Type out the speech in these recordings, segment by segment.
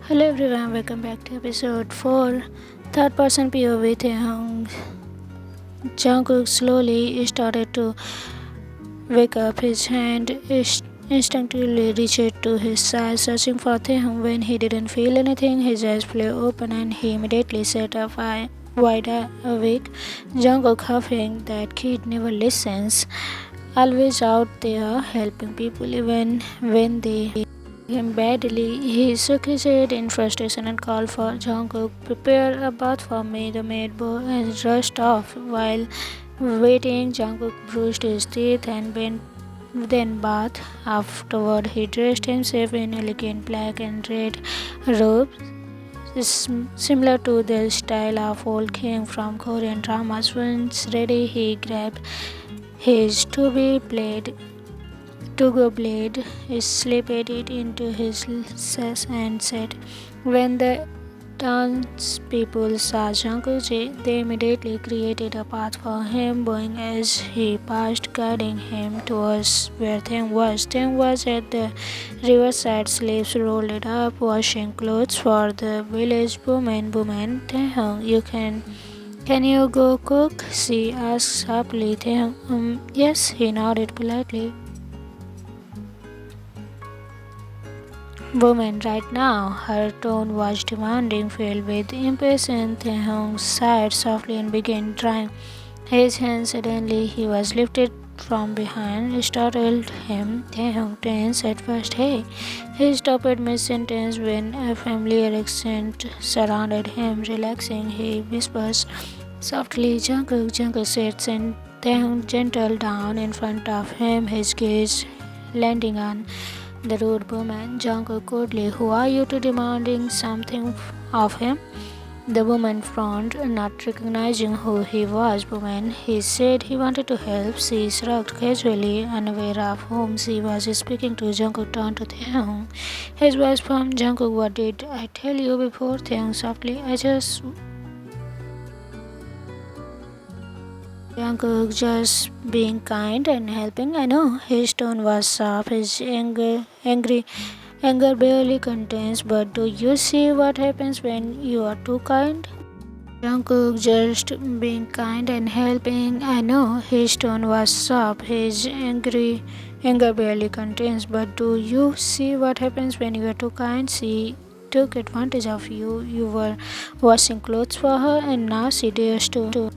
Hello everyone, welcome back to episode 4. Third person POV Taehyung. Jungkook slowly started to wake up. His hand instinctively reached to his side, searching for Taehyung. When he didn't feel anything, his eyes flew open and he immediately sat up wide awake. Jungkook huffing, that kid never listens. Always out there helping people even when they him badly. He shook his head in frustration and called for Jungkook. Prepare a bath for me, the maid boy, and rushed off. While waiting, Jungkook brushed his teeth and then bathed. Afterward, he dressed himself in elegant black and red robes, similar to the style of old king from Korean dramas. Once ready, he grabbed his to-go blade, slipped it into his sash and said, when the townspeople saw Jungkook, they immediately created a path for him, bowing as he passed, guiding him towards where Taehyung was. Taehyung was at the riverside, sleeves rolled up, washing clothes for the village woman. Taehyung, can you go cook? She asked sharply. Taehyung, yes, he nodded politely. Woman, right now. Her tone was demanding, filled with impatience. Taehyung sighed softly and began drying his hands. Suddenly, he was lifted from behind, startled him. Taehyung tensed at first. Hey! He stopped mid-sentence when a familiar accent surrounded him. Relaxing, he whispers softly, Jungkook. Jungkook sits and Taehyung gentle down in front of him, his gaze landing on the rude woman. Jungkook coldly, who are you to demanding something of him? The woman frowned, not recognizing who he was. Woman, he said he wanted to help. She shrugged casually, unaware of whom she was speaking to. Jungkook turned to Taehyung. His voice from Jungkook, what did I tell you before? Taehyung softly, Jungkook just being kind and helping. I know. His tone was sharp, his anger barely contains. But do you see what happens when you are too kind? Jungkook just being kind and helping. I know. His tone was sharp, his anger barely contains. But do you see what happens when you are too kind? She took advantage of you. You were washing clothes for her, and now she dares to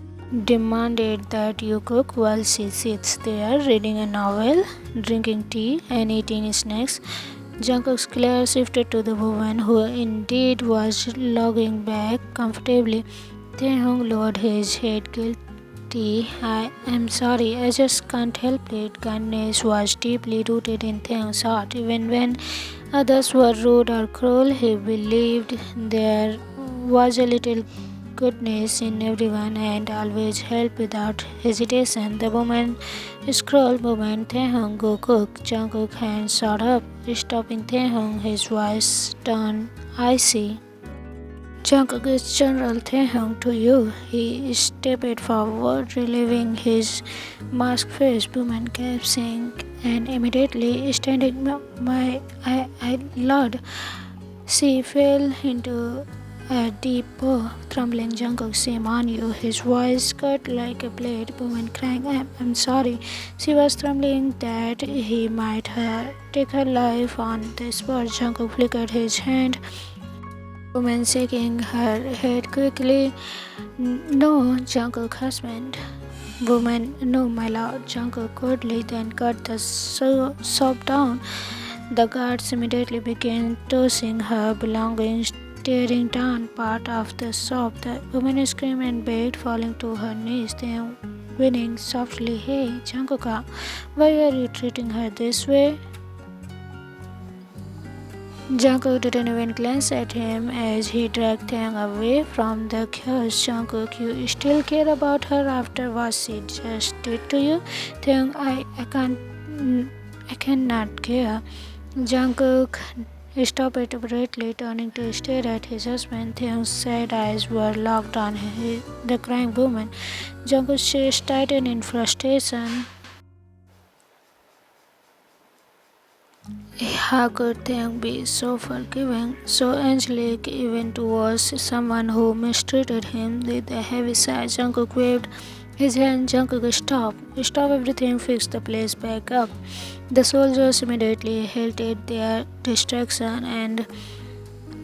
demanded that you cook while she sits there reading a novel, drinking tea, and eating snacks. Jungkook's glare shifted to the woman, who indeed was lounging back comfortably. Taehyung lowered his head guilty. I am sorry, I just can't help it. Kindness was deeply rooted in Taehyung's heart. Even when others were rude or cruel, he believed there was a little goodness in everyone and always help without hesitation. The woman scrolled movement Taehyung go cook. Jungkook hands shot up, stopping Taehyung. His voice turned icy. Jungkook is General Taehyung to you. He stepped forward, relieving his masked face. Woman kept saying, and immediately standing, I Lord. She fell into a deep bow. Trembling Jungkook, shame on you. His voice cut like a blade. Woman crying, I'm sorry. She was trembling that he might take her life on the spot. Jungkook flickered his hand. Woman shaking her head quickly. No, Jungkook husband. Woman, no, my lord. Jungkook coldly then cut the soap down. The guards immediately began tossing her belongings, tearing down part of the shop. The woman screamed and begged, falling to her knees, then whining softly, Hey, Jungkook, why are you treating her this way? Jungkook didn't even glance at him as he dragged Taehyung away from the chaos. Jungkook, you still care about her after what she just did to you? Taehyung, I cannot care. Jungkook stopped abruptly, turning to stare at his husband. Taehyung's sad eyes were locked on the crying woman. Jungkook's chest tightened in frustration. How could Taehyung be so forgiving, so angelic, even towards someone who mistreated him with a heavy sigh? Jungkook waved his hand. Jungkook, stop. Stop everything, fix the place back up. The soldiers immediately halted their destruction and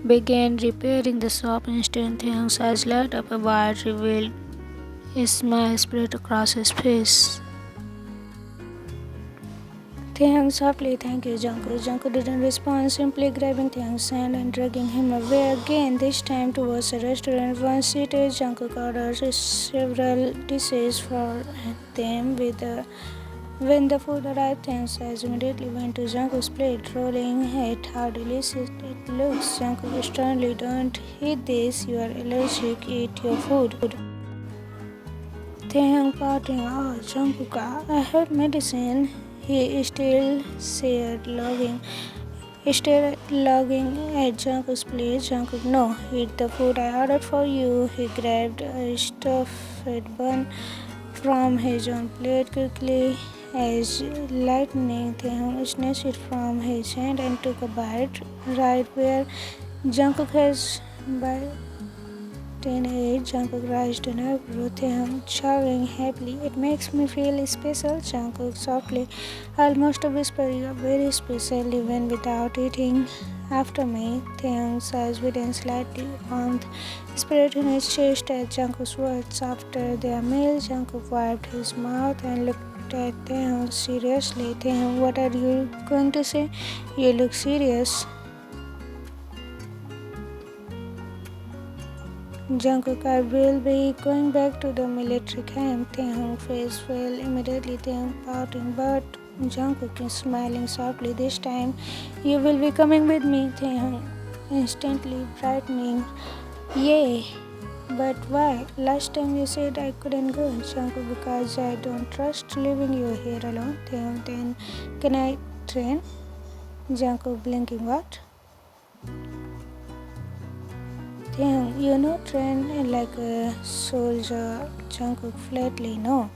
began repairing the shop. Instant Taehyung's eyes light up, a wide revealed a smile spread across his face. Taehyung softly thanked Jungkook. Jungkook didn't respond, simply grabbing Taehyung's hand and dragging him away again, this time towards a restaurant. Once seated, Jungkook ordered several dishes for them. When the food arrived, Taehyung's eyes immediately went to Jungkook's plate, rolling at how delicious it looks. Jungkook sternly, don't eat this, you are allergic, eat your food. Taehyung pouting, oh Jungkook, I have medicine. He stared logging at Jungkook's plate. Jungkook, no, eat the food I ordered for you. He grabbed a stuffed bun from his own plate quickly as lightning. Taehyung snatched it from his hand and took a bite right where Jungkook has Teenage Jungkook raised an eyebrow. Taehyung chowing happily. It makes me feel special. Jungkook softly, almost a whisper. You are very special even without eating. After me, Taehyung's eyes widened slightly. Warmth spread in his chest at Jungkook's words. After their meal, Jungkook wiped his mouth and looked at Taehyung seriously. Taehyung, what are you going to say? You look serious. Jungkook, I will be going back to the military camp. Taehyung's face fell immediately. Taehyung pouting, but Jungkook is smiling softly. This time, you will be coming with me. Taehyung instantly brightening. Yay! But why? Last time you said I couldn't go. Jungkook, because I don't trust leaving you here alone. Taehyung, then can I train? Jungkook blinking, what? Taehyung, you know, train like a soldier. Jungkook flatly, no.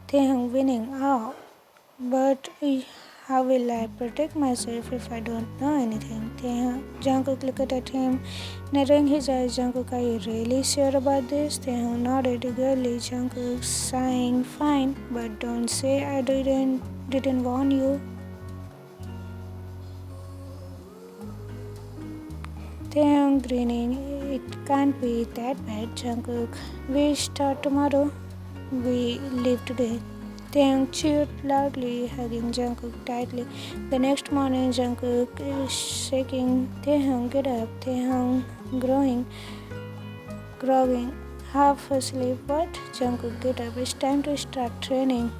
Taehyung winning, oh, but how will I protect myself if I don't know anything? Taehyung, Jungkook looked at him, narrowing his eyes. Jungkook, are you really sure about this? Taehyung nodded eagerly. Jungkook sighing, fine, but don't say I didn't warn you. Taehyung grinning, it can't be that bad. Jungkook, we start tomorrow. We leave today. Taehyung cheered loudly, hugging Jungkook tightly. The next morning, Jungkook is shaking. Taehyung, get up. Taehyung growing, half asleep. What? Jungkook, get up. It's time to start training.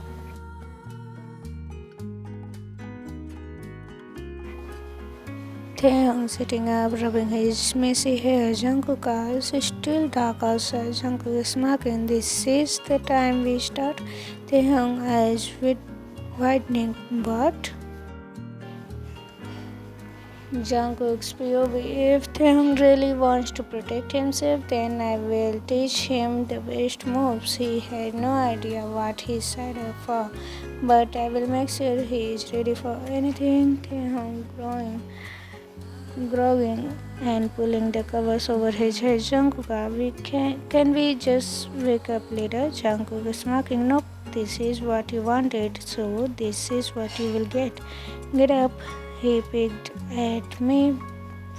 Taehyung sitting up, rubbing his messy hair. Jungkook eyes still dark outside. Jungkook is smirking. This is the time we start. Taehyung eyes widening. What? Jungkook's POV. If Taehyung really wants to protect himself, then I will teach him the best moves. He had no idea what he signed up for, but I will make sure he is ready for anything. Taehyung grogging and pulling the covers over his head. Jungkook, can we just wake up later? Jungkook is smirking. Nope, this is what you wanted, so this is what you will get. Get up. He peeked at me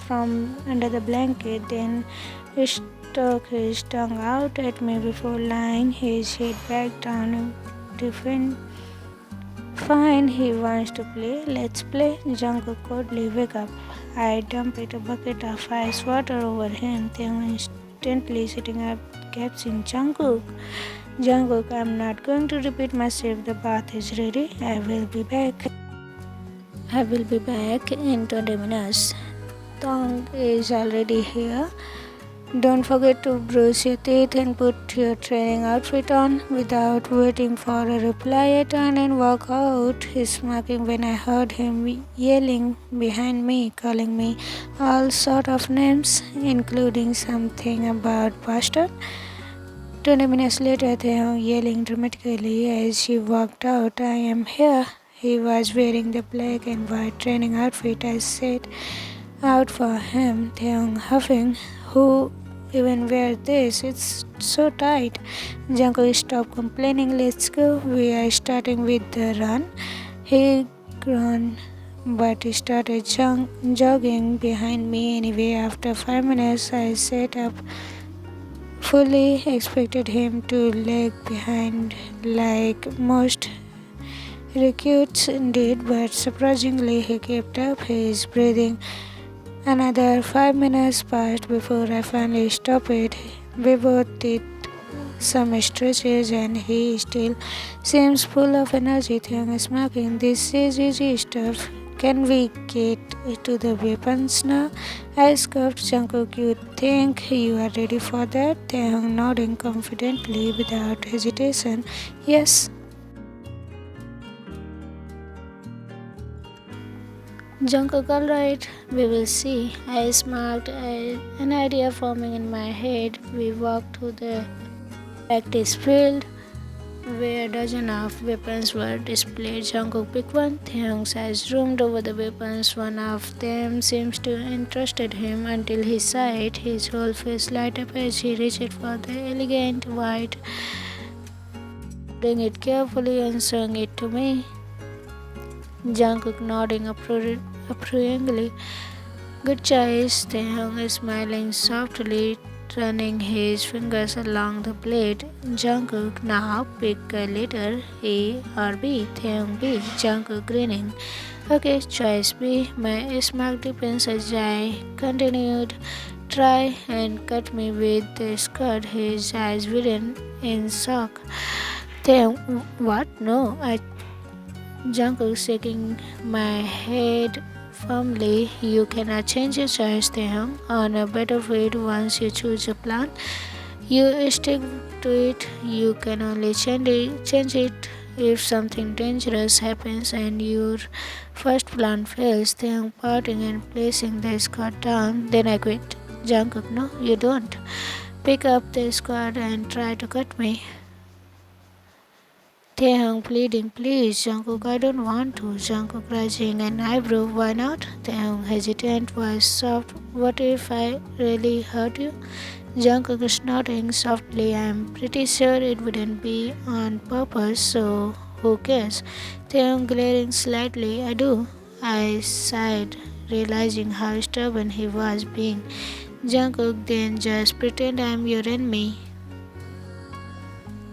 from under the blanket, then stuck his tongue out at me before lying his head back down. Defend. Fine, he wants to play. Let's play. Jungkook coldly, wake up. I dumped a bucket of ice water over him. Taehyung instantly sitting up, gasping, Jungkook. Jungkook, I'm not going to repeat myself. The bath is ready. I will be back. I will be back in 20 minutes. Tong is already here. Don't forget to brush your teeth and put your training outfit on. Without waiting for a reply, I turned and walked out, smirking when I heard him yelling behind me, calling me all sort of names, including something about bastard. 20 minutes later, they were yelling dramatically as she walked out. I am here. He was wearing the black and white training outfit I set out for him. Taehyung huffing, "Who even wear this? It's so tight." Jungkook, "Stop complaining, let's go. We are starting with the run." He groaned, but he started jogging behind me anyway. After 5 minutes, I sat up. Fully expected him to lag behind like most recruits did, but surprisingly he kept up his breathing. Another 5 minutes passed before I finally stopped it. We both did some stretches and he still seems full of energy. Taehyung is smirking. "This is easy stuff. Can we get to the weapons now?" I scoffed. "Jungkook, you think you are ready for that?" Taehyung nodding confidently without hesitation. "Yes." Jungkook, "Alright, we will see." I smiled, an idea forming in my head. We walked to the practice field where a dozen of weapons were displayed. Jungkook picked one. Taehyung's eyes roamed over the weapons. One of them seems to interested him until he saw it. His whole face lighted up as he reached for the elegant white, holding it carefully and showing it to me. Jungkook nodding approvingly. "Good choice." Taehyung is smiling softly, running his fingers along the blade. Jungkook, "Now pick a letter, A or B." Taehyung, "B." Jungkook grinning. "Okay, choice B." My smile deepens as I continued. "Try and cut me with the skirt." His eyes widened in shock. Taehyung, "What? No." Jungkook, shaking my head firmly. "You cannot change your choice, Taehyung. On a battlefield, once you choose a plan, you stick to it. You can only change it if something dangerous happens and your first plan fails." Taehyung pouting and placing the skirt down. "Then I quit." Jungkook, "No, you don't. Pick up the skirt and try to cut me." Taehyung pleading, "Please." Jungkook, "I don't want to." Jungkook raising an eyebrow, "Why not?" Taehyung hesitant, voice soft, "What if I really hurt you?" Jungkook snorting softly, "I'm pretty sure it wouldn't be on purpose, so who cares?" Taehyung glaring slightly, "I do." I sighed, realizing how stubborn he was being. Jungkook, "Then just pretend I'm your enemy."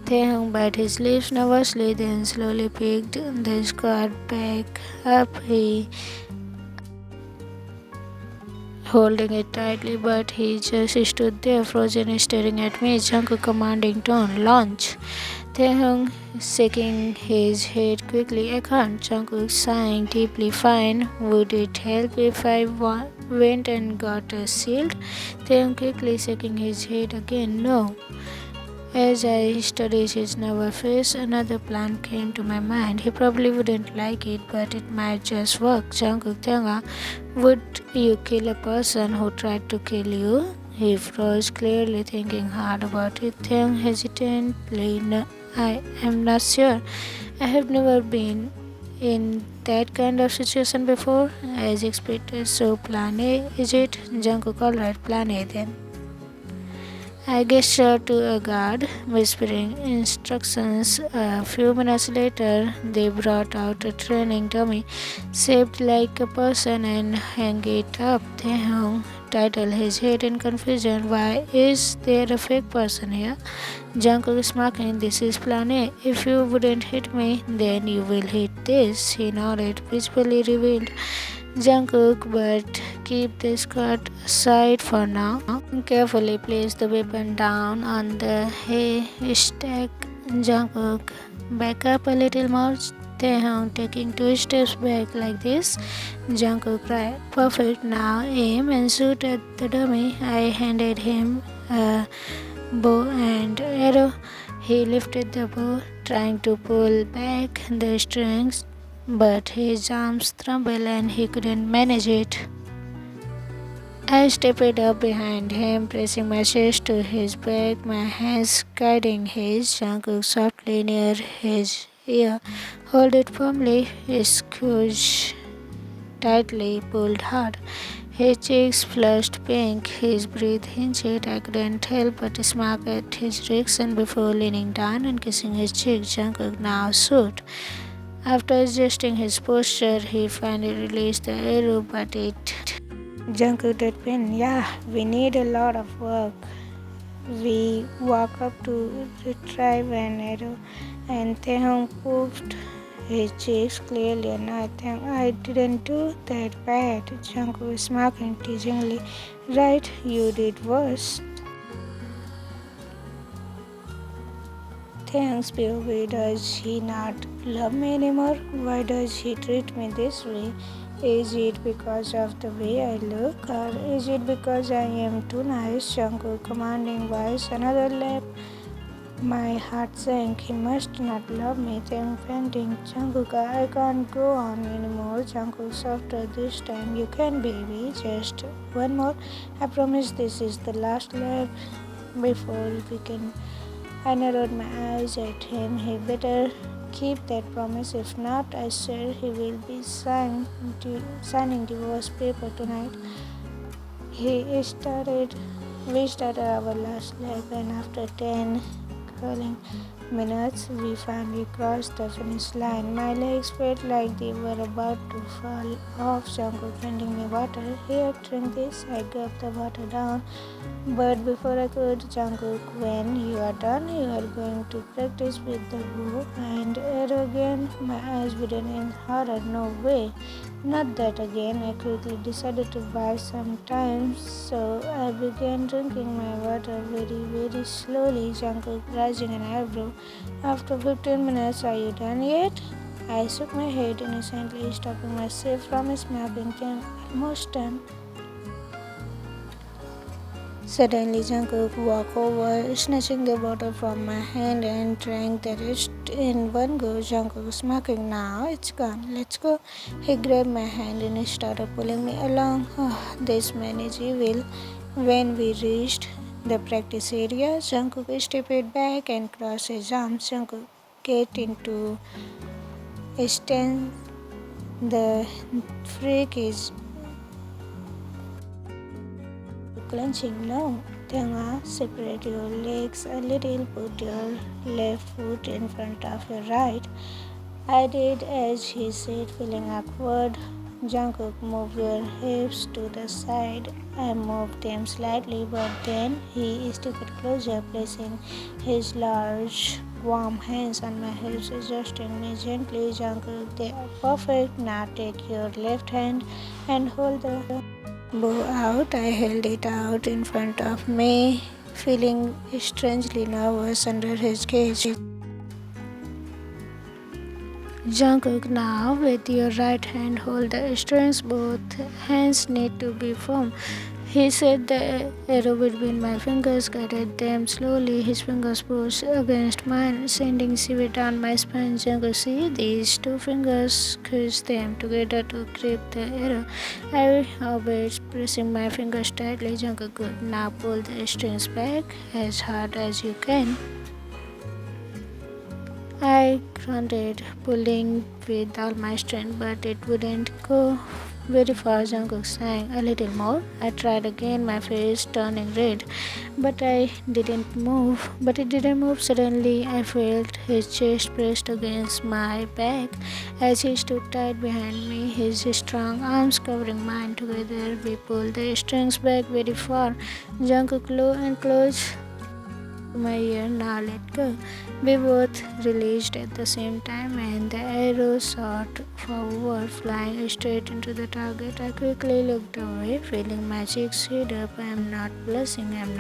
Taehyung bit his lips nervously, then slowly picked the skirt back up. He holding it tightly, but he just stood there, frozen, staring at me. Jungkook commanding tone, "Launch." Taehyung shaking his head quickly, "I can't." Jungkook sighing deeply, "Fine. Would it help if I went and got a shield?" Taehyung quickly shaking his head again, "No." As I studied his nervous face, another plan came to my mind. He probably wouldn't like it, but it might just work. Jungkook, "Taehyung, would you kill a person who tried to kill you?" He froze, clearly thinking hard about it. Taehyung hesitantly, "No, I am not sure. I have never been in that kind of situation before." As expected, "So plan A, is it?" Jungkook, "Alright, plan A then." I gestured to a guard, whispering instructions. A few minutes later, they brought out a training dummy, shaped like a person, and hung it up. Taehyung titled his head in confusion. "Why is there a fake person here?" Jungkook smirking, "This is plan A. If you wouldn't hit me, then you will hit this." He nodded, visibly revealed. Jungkook, "But keep the skirt aside for now." Carefully place the weapon down on the hay stack. Jungkook, "Back up a little more." Taehyung taking 2 steps back, "Like this." Jungkook, "Right. Perfect. Now aim and shoot at the dummy." I handed him a bow and arrow. He lifted the bow, trying to pull back the strings, but his arms trembled and he couldn't manage it. I stepped up behind him, pressing my chest to his back, my hands guiding his. Jungkook softly near his Here, hold it firmly, squeeze tightly, pulled hard. His cheeks flushed pink, his breath hinged. I couldn't help but smirk at his reaction before leaning down and kissing his cheek. Jungkook now sued. After adjusting his posture, he finally released the arrow, but it. Jungkook did pin. Yeah, we need a lot of work. We walk up to retrieve an arrow, and Taehyung poofed his cheeks clearly annoyed. I didn't do that bad. Jungkook was smirking teasingly. Right, you did worse. Thanks, POV. Does he not love me anymore? Why does he treat me this way? Is it because of the way I look, or is it because I am too nice? Jungkook commanding voice. Another lap. My heart sank. He must not love me. Then fainting. Jungkook, I can't go on anymore. Jungkook softer this time. You can, baby. Just one more. I promise this is the last lap before we can. I narrowed my eyes at him. He better keep that promise. If not, I swear he will be signing divorce paper tonight. We started our last lap, and after 10 crawling minutes, we finally crossed the finish line. My legs felt like they were about to fall off. Jungkook handing me water. Here, drink this. I gulped the water down. But before I could, Jungkook, when you are done, you are going to practice with the bow and arrow again. My eyes widened in horror. No way. Not that again. I quickly decided to buy some time, so I began drinking my water very slowly. Jungkook raising an eyebrow. After 15 minutes, are you done yet? I shook my head innocently, stopping myself from smirking. Almost done. Suddenly, Jungkook walked over, snatching the bottle from my hand and drank the rest in one go. Jungkook smirking. Now it's gone. Let's go. He grabbed my hand and started pulling me along. Oh, this man is evil. When we reached the practice area, Jungkook stepped back and crossed his arms. Jungkook get into a stance. The freak is clenching. No, Taehyung, separate your legs a little. Put your left foot in front of your right. I did as he said, feeling awkward. Jungkook, move your hips to the side. I moved them slightly, but then he stepped closer, placing his large, warm hands on my hips, adjusting me gently. Jungkook, they are perfect. Now take your left hand and hold the bow out. I held it out in front of me, feeling strangely nervous under his gaze. Jungkook, now with your right hand hold the strings. Both hands need to be firm. He set the arrow between my fingers, guided them slowly. His fingers pushed against mine, sending shiver down my spine. Jungkook, see these two fingers, squeeze them together to grip the arrow. I obeyed, pressing my fingers tightly. Jungkook, good. Now pull the strings back as hard as you can. I grunted, pulling with all my strength, but it wouldn't go very far. Jungkook sang a little more. I tried again, my face turning red, but it didn't move. Suddenly, I felt his chest pressed against my back as he stood tight behind me, his strong arms covering mine. Together, we pulled the strings back very far. Jungkook low and close to my ear. Now let go. We both released at the same time, and the arrow shot forward, flying straight into the target. I quickly looked away, feeling my cheeks heat up. I'm not blushing, I'm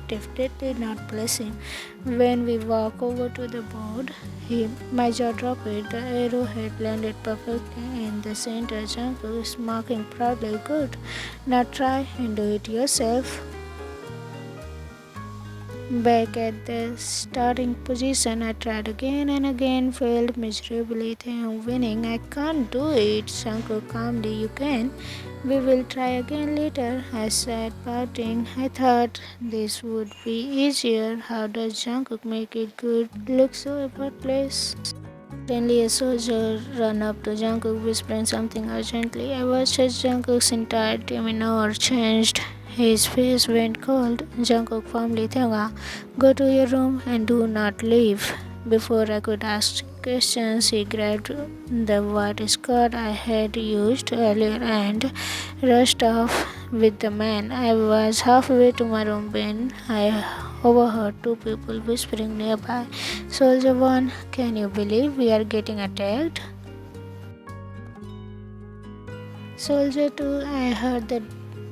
definitely not blushing. When we walked over to the board, my jaw dropped. The arrow had landed perfectly in the center. Jungkook smirking proudly. Good. Now try and do it yourself. back at the starting position. I tried again and again, failed miserably. Taehyung winning. I can't do it. Jungkook calmly, you can. We will try again later, I said, pouting. I thought this would be easier. How does Jungkook make it good? Look so effortless. Suddenly, a soldier ran up to Jungkook, whispering something urgently. I watched as Jungkook's entire demeanor changed. His face went cold. Jungkook firmly told, go to your room and do not leave. Before I could ask questions, he grabbed the white skirt I had used earlier and rushed off with the man. I was halfway to my room when I overheard two people whispering nearby. Soldier 1, can you believe we are getting attacked? Soldier 2, I heard that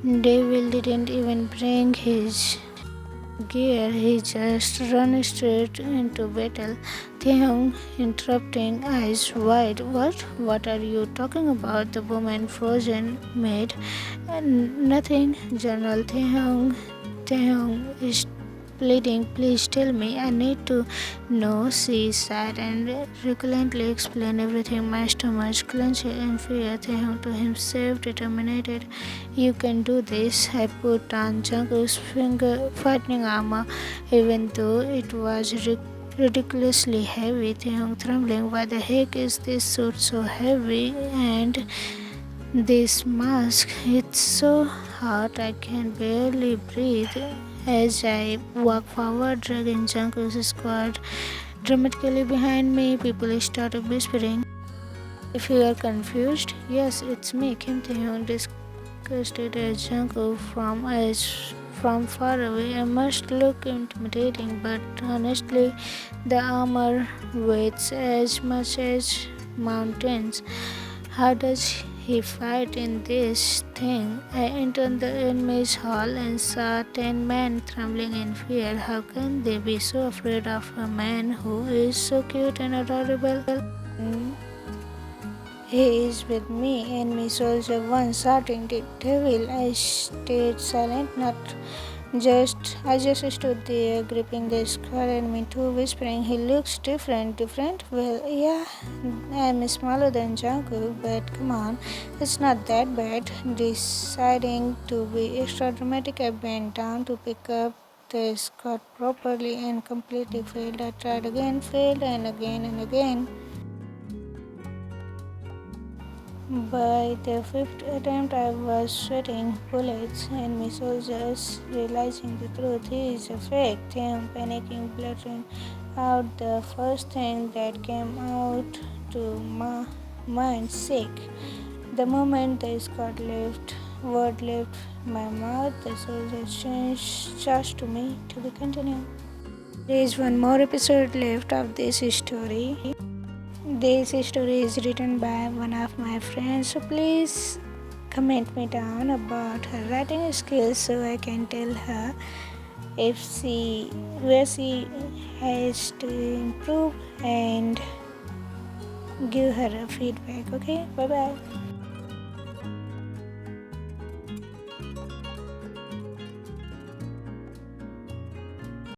Devil didn't even bring his gear, he just ran straight into battle. Taehyung interrupting, eyes wide. What? What are you talking about? The woman frozen made. Nothing, General Taehyung. Taehyung is pleading, please tell me. I need to know. She sighed and reluctantly explained everything. My stomach clenched in fear. Taehyung to himself, determined. You can do this. I put on Jungkook's fighting armor, even though it was ridiculously heavy. Taehyung trembling. Why the heck is this suit so heavy? And this mask, it's so hot I can barely breathe. As I walk forward, dragging Jungkook's squad dramatically behind me, people started whispering. If you are confused, yes, it's me, Kim Taehyung disgusted at Jungkook from far away. I must look intimidating, but honestly, the armor weighs as much as mountains. How does he fight in this thing? I entered the enemy's hall and saw 10 men trembling in fear. How can they be so afraid of a man who is so cute and adorable? He is with me, enemy soldier 1 shouting, the devil. I stayed silent, not I just stood there gripping the square enemy too, whispering, he looks different. Different? Well, yeah, I'm smaller than Jungkook, but come on, it's not that bad. Deciding to be extra dramatic, I bent down to pick up the skirt properly and completely failed. I tried again, failed, and again and again. By the fifth attempt, I was sweating bullets, and my soldiers, realizing the truth, he is a fake. Them panicking, blurting out the first thing that came out to my mind, sick. The moment the word left my mouth, the soldiers charged to me to be continued. There is one more episode left of this story. This story is written by one of my friends, so please comment me down about her writing skills so I can tell her where she has to improve and give her a feedback. Okay, bye bye.